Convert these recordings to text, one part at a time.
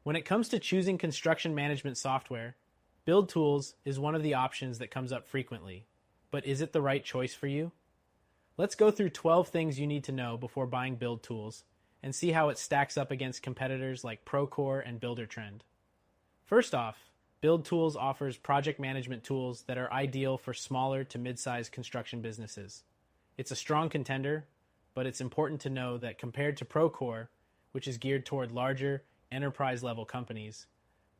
When it comes to choosing construction management software, BuildTools is one of the options that comes up frequently. But is it the right choice for you? Let's go through 12 things you need to know before buying BuildTools and see how it stacks up against competitors like Procore and Buildertrend. First off, BuildTools offers project management tools that are ideal for smaller to mid-sized construction businesses. It's a strong contender, but it's important to know that compared to Procore, which is geared toward larger, enterprise-level companies,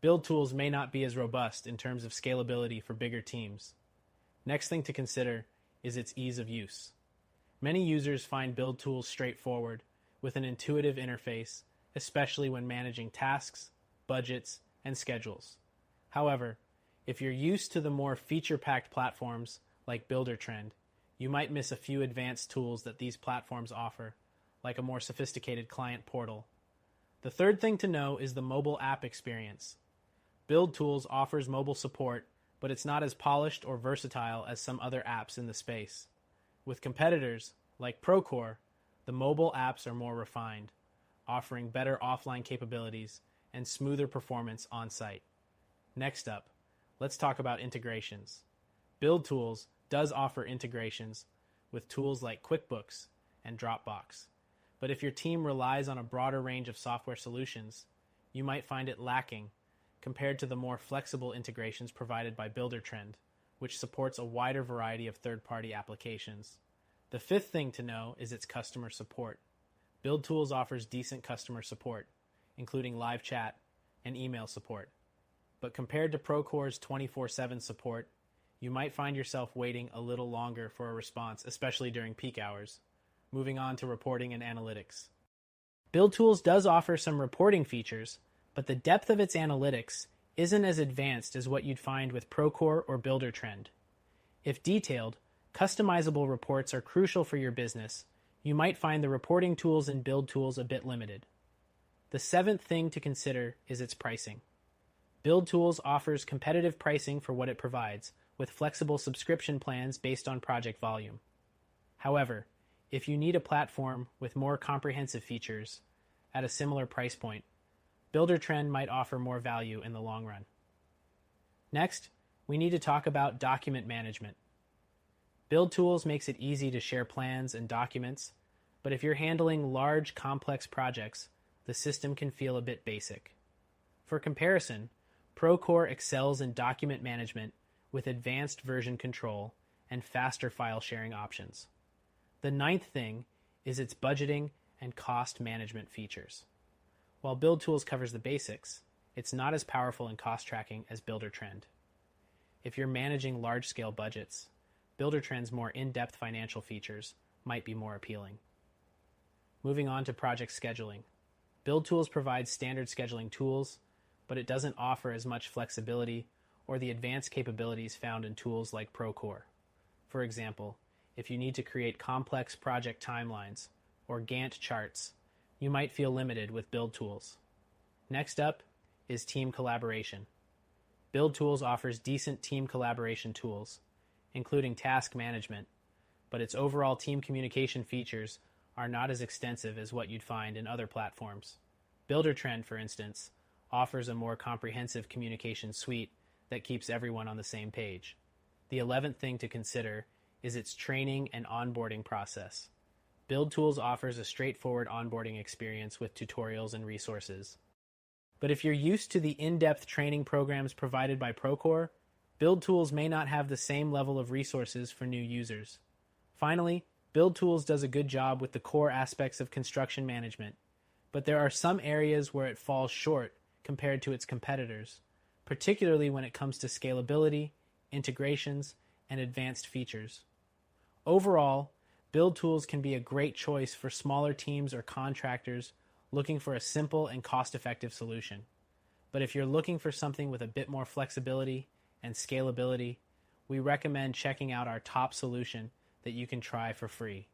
BuildTools may not be as robust in terms of scalability for bigger teams. Next thing to consider is its ease of use. Many users find BuildTools straightforward, with an intuitive interface, especially when managing tasks, budgets, and schedules. However, if you're used to the more feature-packed platforms like Buildertrend, you might miss a few advanced tools that these platforms offer, like a more sophisticated client portal. The third thing to know is the mobile app experience. BuildTools offers mobile support, but it's not as polished or versatile as some other apps in the space. With competitors, like Procore, the mobile apps are more refined, offering better offline capabilities and smoother performance on-site. Next up, let's talk about integrations. BuildTools does offer integrations with tools like QuickBooks and Dropbox. But if your team relies on a broader range of software solutions, you might find it lacking compared to the more flexible integrations provided by Buildertrend, which supports a wider variety of third-party applications. The fifth thing to know is its customer support. BuildTools offers decent customer support, including live chat and email support. But compared to Procore's 24/7 support, you might find yourself waiting a little longer for a response, especially during peak hours. Moving on to reporting and analytics. BuildTools does offer some reporting features, but the depth of its analytics isn't as advanced as what you'd find with Procore or Buildertrend. If detailed, customizable reports are crucial for your business, you might find the reporting tools in BuildTools a bit limited. The seventh thing to consider is its pricing. BuildTools offers competitive pricing for what it provides, with flexible subscription plans based on project volume. However, if you need a platform with more comprehensive features at a similar price point, Buildertrend might offer more value in the long run. Next, we need to talk about document management. BuildTools makes it easy to share plans and documents, but if you're handling large, complex projects, the system can feel a bit basic. For comparison, Procore excels in document management with advanced version control and faster file sharing options. The ninth thing is its budgeting and cost management features. While BuildTools covers the basics, it's not as powerful in cost tracking as Buildertrend. If you're managing large-scale budgets, Buildertrend's more in-depth financial features might be more appealing. Moving on to project scheduling. BuildTools provides standard scheduling tools, but it doesn't offer as much flexibility or the advanced capabilities found in tools like Procore. For example, if you need to create complex project timelines or Gantt charts, you might feel limited with BuildTools. Next up is team collaboration. BuildTools offers decent team collaboration tools, including task management, but its overall team communication features are not as extensive as what you'd find in other platforms. Buildertrend, for instance, offers a more comprehensive communication suite that keeps everyone on the same page. The 11th thing to consider is its training and onboarding process. BuildTools offers a straightforward onboarding experience with tutorials and resources. But if you're used to the in-depth training programs provided by Procore, BuildTools may not have the same level of resources for new users. Finally, BuildTools does a good job with the core aspects of construction management, but there are some areas where it falls short compared to its competitors, particularly when it comes to scalability, integrations, and advanced features. Overall, BuildTools can be a great choice for smaller teams or contractors looking for a simple and cost-effective solution. But if you're looking for something with a bit more flexibility and scalability, we recommend checking out our top solution that you can try for free.